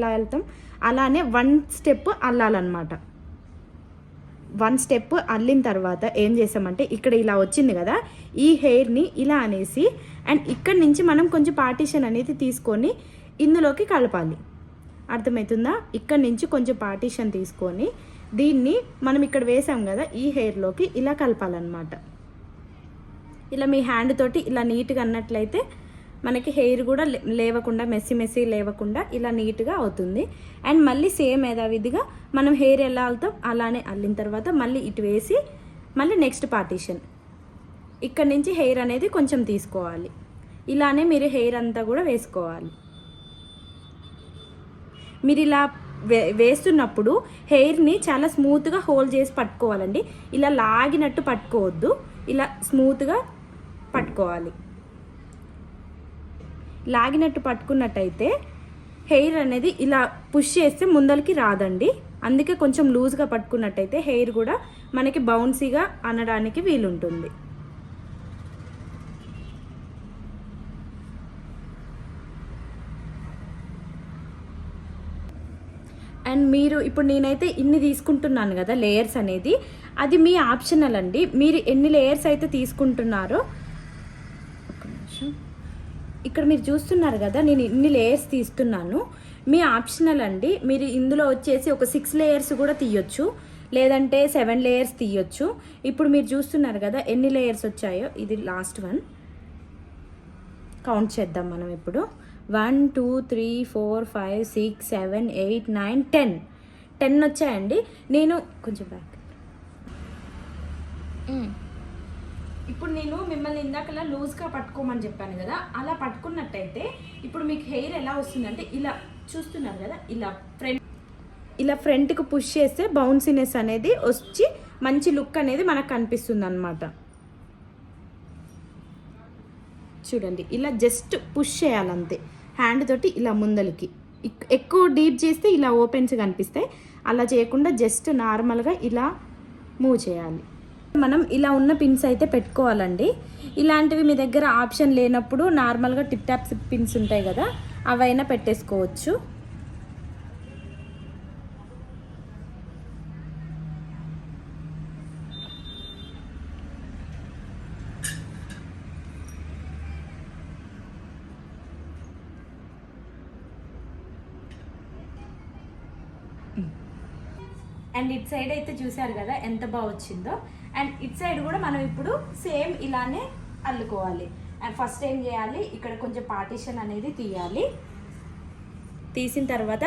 ఎలా వెళ్తాం అలానే 1 స్టెప్ అల్లాలన్నమాట. 1 స్టెప్ అల్లిన తర్వాత ఏం చేసామంటే ఇక్కడ ఇలా వచ్చింది కదా, ఈ హెయిర్ని ఇలా అనేసి అండ్ ఇక్కడి నుంచి మనం కొంచెం పార్టీషన్ అనేది తీసుకొని ఇందులోకి కలపాలి. అర్థమవుతుందా? ఇక్కడి నుంచి కొంచెం పార్టీషన్ తీసుకొని దీన్ని మనం ఇక్కడ వేసాం కదా, ఈ హెయిర్లోకి ఇలా కలపాలన్నమాట. ఇలా మీ హ్యాండ్ తోటి ఇలా నీట్గా అన్నట్లయితే మనకి హెయిర్ కూడా లేవకుండా మెస్సీ లేవకుండా ఇలా నీట్గా అవుతుంది. అండ్ మళ్ళీ సేమ్ యథావిధిగా మనం హెయిర్ ఎలా అల్లుతాం అలానే అల్లిన తర్వాత మళ్ళీ ఇటు వేసి మళ్ళీ నెక్స్ట్ పార్టీషన్ ఇక్కడ నుంచి హెయిర్ అనేది కొంచెం తీసుకోవాలి. ఇలానే మీరు హెయిర్ అంతా కూడా వేసుకోవాలి. మీరు ఇలా వేస్తున్నప్పుడు హెయిర్ని చాలా స్మూత్గా హోల్డ్ చేసి పట్టుకోవాలండి. ఇలా లాగినట్టు పట్టుకోవద్దు, ఇలా స్మూత్గా పట్టుకోవాలి. లాగినట్టు పట్టుకున్నట్టయితే హెయిర్ అనేది ఇలా పుష్ చేస్తే ముందరికి రాదండి. అందుకే కొంచెం లూజ్గా పట్టుకున్నట్టయితే హెయిర్ కూడా మనకి బౌన్సీగా అనడానికి వీలుంటుంది. అండ్ మీరు ఇప్పుడు నేనైతే ఇన్ని తీసుకుంటున్నాను కదా లేయర్స్ అనేది, అది మీ ఆప్షనల్ అండి. మీరు ఎన్ని లేయర్స్ అయితే తీసుకుంటున్నారో, ఒక నిమిషం, ఇక్కడ మీరు చూస్తున్నారు కదా నేను ఇన్ని లేయర్స్ తీస్తున్నాను, మీ ఆప్షనల్ అండి. మీరు ఇందులో వచ్చేసి ఒక 6 లేయర్స్ కూడా తీయొచ్చు, లేదంటే 7 లేయర్స్ తీయొచ్చు. ఇప్పుడు మీరు చూస్తున్నారు కదా ఎన్ని లేయర్స్ వచ్చాయో, ఇది లాస్ట్ వన్. కౌంట్ చేద్దాం మనం ఇప్పుడు. 1 2 3 4 5 6 7 8 9 10 వచ్చాయండి. నేను కొంచెం బ్యాక్. ఇప్పుడు నేను మిమ్మల్ని ఇందాకలా లూజ్గా పట్టుకోమని చెప్పాను కదా, అలా పట్టుకున్నట్టయితే ఇప్పుడు మీకు హెయిర్ ఎలా వస్తుందంటే ఇలా చూస్తున్నారు కదా, ఇలా ఫ్రంట్కి పుష్ చేస్తే బౌన్సీనెస్ అనేది వచ్చి మంచి లుక్ అనేది మనకు కనిపిస్తుంది అన్నమాట. చూడండి, ఇలా జస్ట్ పుష్ చేయాలంతే హ్యాండ్ తోటి ఇలా ముందలికి. ఎక్కువ డీప్ చేస్తే ఇలా ఓపెన్స్ కనిపిస్తాయి, అలా చేయకుండా జస్ట్ నార్మల్గా ఇలా మూవ్ చేయాలి. మనం ఇలా ఉన్న పిన్స్ అయితే పెట్టుకోవాలండి. ఇలాంటివి మీ దగ్గర ఆప్షన్ లేనప్పుడు నార్మల్గా టిప్ టాప్స్ పిన్స్ ఉంటాయి కదా, అవైనా పెట్టేసుకోవచ్చు. అండ్ ఇట్ సైడ్ అయితే చూసారు కదా ఎంత బాగా వచ్చిందో. అండ్ ఇట్ సైడ్ కూడా మనం ఇప్పుడు సేమ్ ఇలానే అల్లుకోవాలి. అండ్ ఫస్ట్ ఏం చేయాలి, ఇక్కడ కొంచెం పార్టీషన్ అనేది తీయాలి. తీసిన తర్వాత